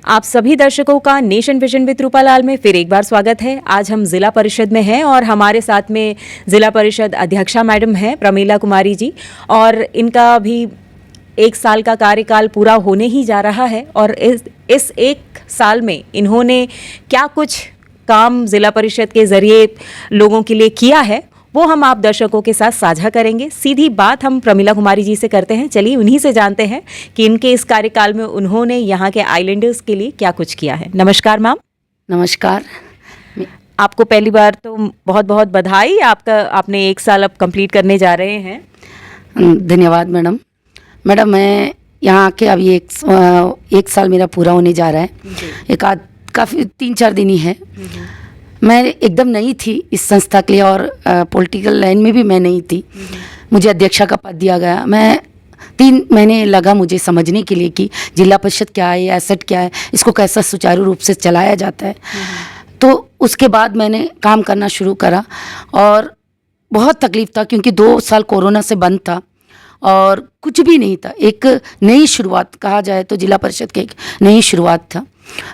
आप सभी दर्शकों का नेशन विजन विद रूपालाल में फिर एक बार स्वागत है। आज हम जिला परिषद में हैं और हमारे साथ में जिला परिषद अध्यक्षा मैडम हैं प्रमीला कुमारी जी, और इनका भी 1 साल का कार्यकाल पूरा होने ही जा रहा है। और इस 1 साल में इन्होंने क्या कुछ काम जिला परिषद के जरिए लोगों के लिए किया है वो हम आप दर्शकों के साथ साझा करेंगे। सीधी बात हम प्रमीला कुमारी जी से करते हैं। चलिए उन्हीं से जानते हैं कि इनके इस कार्यकाल में उन्होंने यहाँ के आइलैंडर्स के लिए क्या कुछ किया है। नमस्कार मैम। नमस्कार। आपको पहली बार तो बहुत बहुत बधाई। आपने 1 साल अब कंप्लीट करने जा रहे हैं। धन्यवाद मैडम। मैं यहाँ के अभी एक साल मेरा पूरा होने जा रहा है। काफ़ी 3-4 दिन ही है। मैं एकदम नई थी इस संस्था के लिए और पॉलिटिकल लाइन में भी मैं नई थी। मुझे अध्यक्षा का पद दिया गया। मैं 3 महीने लगा मुझे समझने के लिए कि जिला परिषद क्या है, एसेट क्या है, इसको कैसा सुचारू रूप से चलाया जाता है। तो उसके बाद मैंने काम करना शुरू करा और बहुत तकलीफ था क्योंकि 2 साल कोरोना से बंद था और कुछ भी नहीं था। एक नई शुरुआत कहा जाए तो जिला परिषद की एक नई शुरुआत था।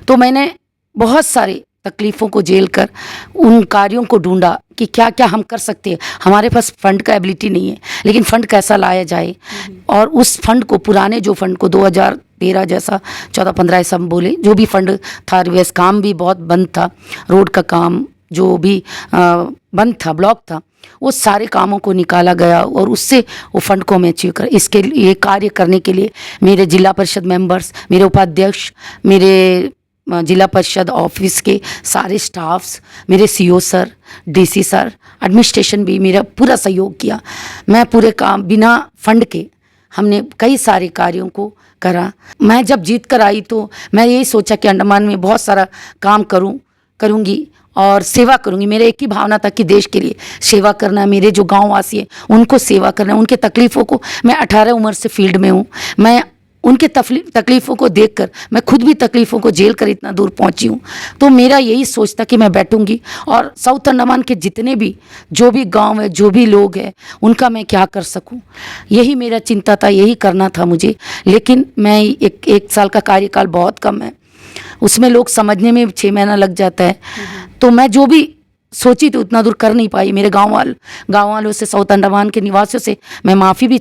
तो मैंने बहुत सारे तकलीफ़ों को झेल कर उन कार्यों को ढूंढा कि क्या क्या हम कर सकते हैं। हमारे पास फंड का एबिलिटी नहीं है, लेकिन फ़ंड कैसा लाया जाए। और उस फंड को, पुराने जो फंड को 2013 जैसा 14-15 ऐसा हम बोले, जो भी फंड था, रिवर्स काम भी बहुत बंद था, रोड का काम जो भी बंद था, ब्लॉक था, वो सारे कामों को निकाला गया और उससे वो फंड को मैं अचीव कर इसके लिए कार्य करने के लिए मेरे जिला परिषद मेंबर्स, मेरे उपाध्यक्ष, मेरे जिला परिषद ऑफिस के सारे स्टाफ्स, मेरे CO sir, DC sir, administration भी मेरा पूरा सहयोग किया। मैं पूरे काम बिना फंड के हमने कई सारे कार्यों को करा। मैं जब जीत कर आई तो मैं यही सोचा कि अंडमान में बहुत सारा काम करूँगी और सेवा करूँगी। मेरे एक ही भावना था कि देश के लिए सेवा करना, मेरे जो गाँव वासी हैं उनको सेवा करना, उनके तकलीफ़ों को। मैं 18 उम्र से फील्ड में हूँ। मैं उनके तकलीफ़ों को देखकर, मैं खुद भी तकलीफ़ों को झेल कर इतना दूर पहुंची हूँ। तो मेरा यही सोच था कि मैं बैठूंगी और साउथ अंडमान के जितने भी जो भी गांव है, जो भी लोग हैं, उनका मैं क्या कर सकूं, यही मेरा चिंता था, यही करना था मुझे। लेकिन मैं एक साल का कार्यकाल बहुत कम है, उसमें लोग समझने में 6 महीना लग जाता है। तो मैं जो भी सोची थी उतना दूर कर नहीं पाई। मेरे गाँव वालों से, साउथ अंडमान के निवासियों से मैं माफ़ी भी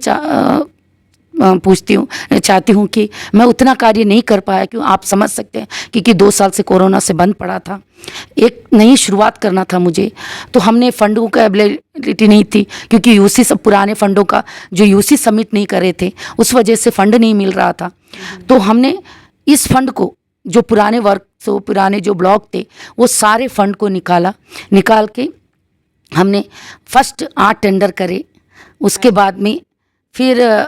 चाहती हूँ कि मैं उतना कार्य नहीं कर पाया। क्यों, आप समझ सकते हैं क्योंकि 2 साल से कोरोना से बंद पड़ा था। एक नई शुरुआत करना था मुझे, तो हमने फंडों का अवेलेबिलिटी नहीं थी क्योंकि यूसी सब पुराने फंडों का जो यूसी सबमिट नहीं करे थे, उस वजह से फंड नहीं मिल रहा था। तो हमने इस फंड को, जो पुराने पुराने जो ब्लॉक थे, वो सारे फंड को निकाल के हमने फर्स्ट 8 टेंडर करे। उसके बाद में फिर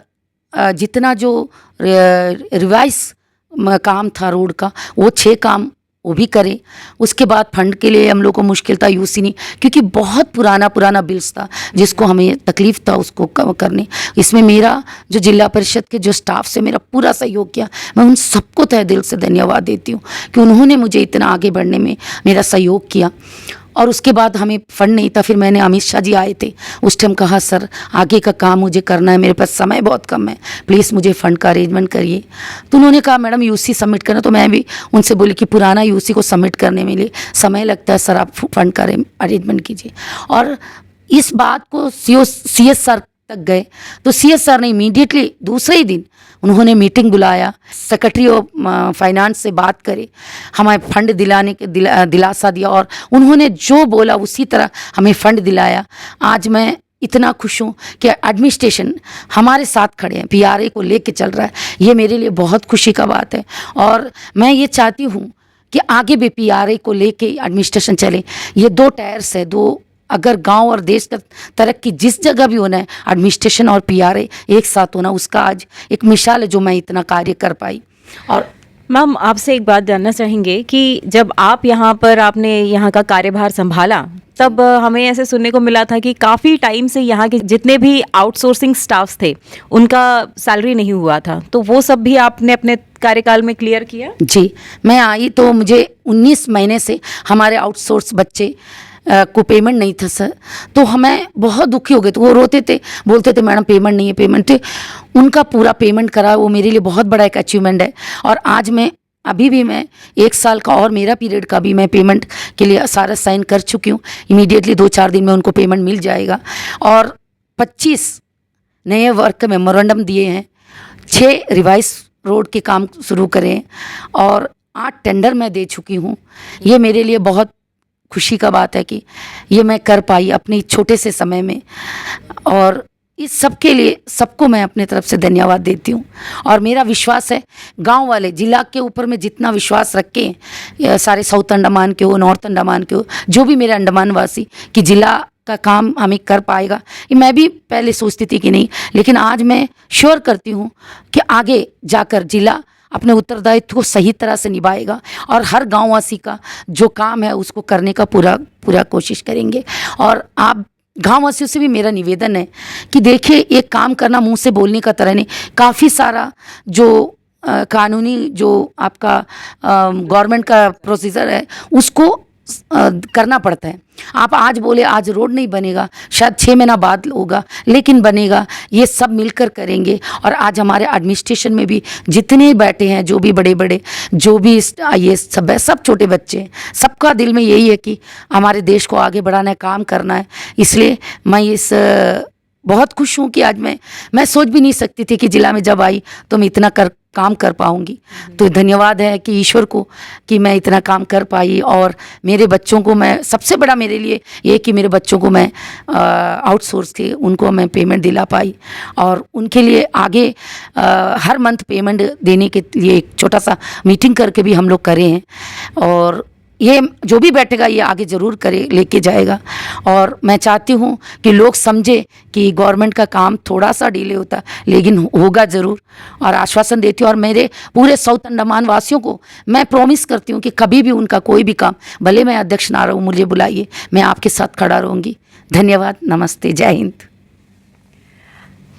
जितना जो रिवाइज काम था रोड का, वो 6 काम वो भी करे। उसके बाद फंड के लिए हम लोग को मुश्किल था, यूसी नहीं, क्योंकि बहुत पुराना बिल्स था जिसको हमें तकलीफ़ था उसको करने। इसमें मेरा जो जिला परिषद के जो स्टाफ से मेरा पूरा सहयोग किया, मैं उन सबको तहे दिल से धन्यवाद देती हूँ कि उन्होंने मुझे इतना आगे बढ़ने में मेरा सहयोग किया। और उसके बाद हमें फंड नहीं था। फिर मैंने अमित शाह जी आए थे, उस टाइम कहा सर आगे का काम मुझे करना है, मेरे पास समय बहुत कम है, प्लीज़ मुझे फ़ंड का अरेंजमेंट करिए। तो उन्होंने कहा मैडम यूसी सबमिट करना। तो मैं भी उनसे बोली कि पुराना यूसी को सबमिट करने में लिए समय लगता है सर, आप फंड का अरेंजमेंट कीजिए। और इस बात को CS सर तक गए तो CS सर ने इमीडिएटली दूसरे ही दिन उन्होंने मीटिंग बुलाया, सेक्रेटरी ऑफ फाइनेंस से बात करे, हमें फंड दिलाने के दिलासा दिया और उन्होंने जो बोला उसी तरह हमें फंड दिलाया। आज मैं इतना खुश हूँ कि एडमिनिस्ट्रेशन हमारे साथ खड़े हैं, PRA को लेके चल रहा है। ये मेरे लिए बहुत खुशी का बात है और मैं ये चाहती हूँ कि आगे भी PRA को लेके एडमिनिस्ट्रेशन चले। ये 2 टायर्स है, अगर गांव और देश का तरक्की जिस जगह भी होना है, एडमिनिस्ट्रेशन और PRA एक साथ होना, उसका आज एक मिसाल है जो मैं इतना कार्य कर पाई। और मैम आपसे एक बात जानना चाहेंगे कि जब आपने यहाँ का कार्यभार संभाला, तब हमें ऐसे सुनने को मिला था कि काफ़ी टाइम से यहाँ के जितने भी आउटसोर्सिंग स्टाफ्स थे उनका सैलरी नहीं हुआ था, तो वो सब भी आपने अपने कार्यकाल में क्लियर किया? जी, मैं आई तो मुझे 19 महीने से हमारे आउटसोर्स बच्चे को पेमेंट नहीं था सर। तो हमें बहुत दुखी हो गए। तो वो रोते थे, बोलते थे मैडम पेमेंट नहीं है, पेमेंट है। उनका पूरा पेमेंट करा, वो मेरे लिए बहुत बड़ा एक अचीवमेंट है। और आज मैं अभी भी मैं 1 साल का और मेरा पीरियड का भी मैं पेमेंट के लिए सारा साइन कर चुकी हूँ। इमीडिएटली 2-4 दिन में उनको पेमेंट मिल जाएगा। और 25 नए वर्क मेमोरेंडम दिए हैं, 6 रिवाइस रोड के काम शुरू करें और 8 टेंडर मैं दे चुकी हूँ। ये मेरे लिए बहुत खुशी का बात है कि ये मैं कर पाई अपने छोटे से समय में। और इस सब के लिए सबको मैं अपने तरफ से धन्यवाद देती हूँ। और मेरा विश्वास है गांव वाले जिला के ऊपर में जितना विश्वास रखें, सारे साउथ अंडमान के हो, नॉर्थ अंडमान के हो, जो भी मेरे अंडमान वासी कि जिला का काम हमें कर पाएगा, ये मैं भी पहले सोचती थी कि नहीं, लेकिन आज मैं श्योर करती हूँ कि आगे जाकर जिला अपने उत्तरदायित्व को सही तरह से निभाएगा और हर गाँववासी का जो काम है उसको करने का पूरा कोशिश करेंगे। और आप गाँववासियों से भी मेरा निवेदन है कि देखिए, एक काम करना मुंह से बोलने का तरह नहीं, काफ़ी सारा जो कानूनी जो आपका गवर्नमेंट का प्रोसीजर है उसको करना पड़ता है। आप आज बोले आज रोड नहीं बनेगा, शायद 6 महीना बाद होगा, लेकिन बनेगा। ये सब मिलकर करेंगे। और आज हमारे एडमिनिस्ट्रेशन में भी जितने बैठे हैं, जो भी बड़े जो भी ये सब है, सब छोटे बच्चे हैं, सबका दिल में यही है कि हमारे देश को आगे बढ़ाना है, काम करना है। इसलिए मैं बहुत खुश हूँ कि आज मैं सोच भी नहीं सकती थी कि जिला में जब आई तो मैं इतना काम कर पाऊँगी। तो धन्यवाद है कि ईश्वर को कि मैं इतना काम कर पाई। और मेरे बच्चों को मैं, सबसे बड़ा मेरे लिए ये कि मेरे बच्चों को मैं आउटसोर्स थे, उनको मैं पेमेंट दिला पाई। और उनके लिए आगे हर मंथ पेमेंट देने के लिए एक छोटा सा मीटिंग करके भी हम लोग करे हैं। और ये जो भी बैठेगा ये आगे ज़रूर लेके जाएगा। और मैं चाहती हूँ कि लोग समझे कि गवर्नमेंट का काम थोड़ा सा डिले होता लेकिन होगा ज़रूर। और आश्वासन देती हूँ। और मेरे पूरे साउथ अंडमान वासियों को मैं प्रॉमिस करती हूँ कि कभी भी उनका कोई भी काम, भले मैं अध्यक्ष ना रहूँ, मुझे बुलाइए, मैं आपके साथ खड़ा रहूँगी। धन्यवाद, नमस्ते, जय हिंद।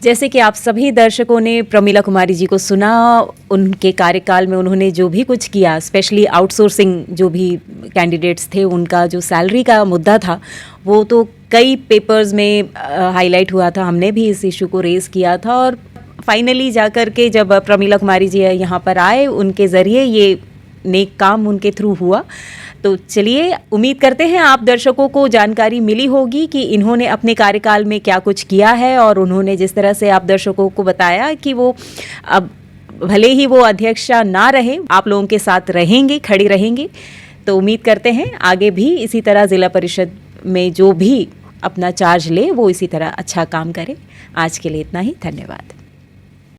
जैसे कि आप सभी दर्शकों ने प्रमीला कुमारी जी को सुना, उनके कार्यकाल में उन्होंने जो भी कुछ किया, स्पेशली आउटसोर्सिंग जो भी कैंडिडेट्स थे उनका जो सैलरी का मुद्दा था वो तो कई पेपर्स में हाईलाइट हुआ था। हमने भी इस इशू को रेज़ किया था और फाइनली जाकर के जब प्रमीला कुमारी जी यहाँ पर आए, उनके ज़रिए ये नेक काम उनके थ्रू हुआ। तो चलिए, उम्मीद करते हैं आप दर्शकों को जानकारी मिली होगी कि इन्होंने अपने कार्यकाल में क्या कुछ किया है। और उन्होंने जिस तरह से आप दर्शकों को बताया कि वो अब भले ही वो अध्यक्षा ना रहे, आप लोगों के साथ रहेंगे, खड़ी रहेंगे। तो उम्मीद करते हैं आगे भी इसी तरह ज़िला परिषद में जो भी अपना चार्ज ले वो इसी तरह अच्छा काम करे। आज के लिए इतना ही, धन्यवाद।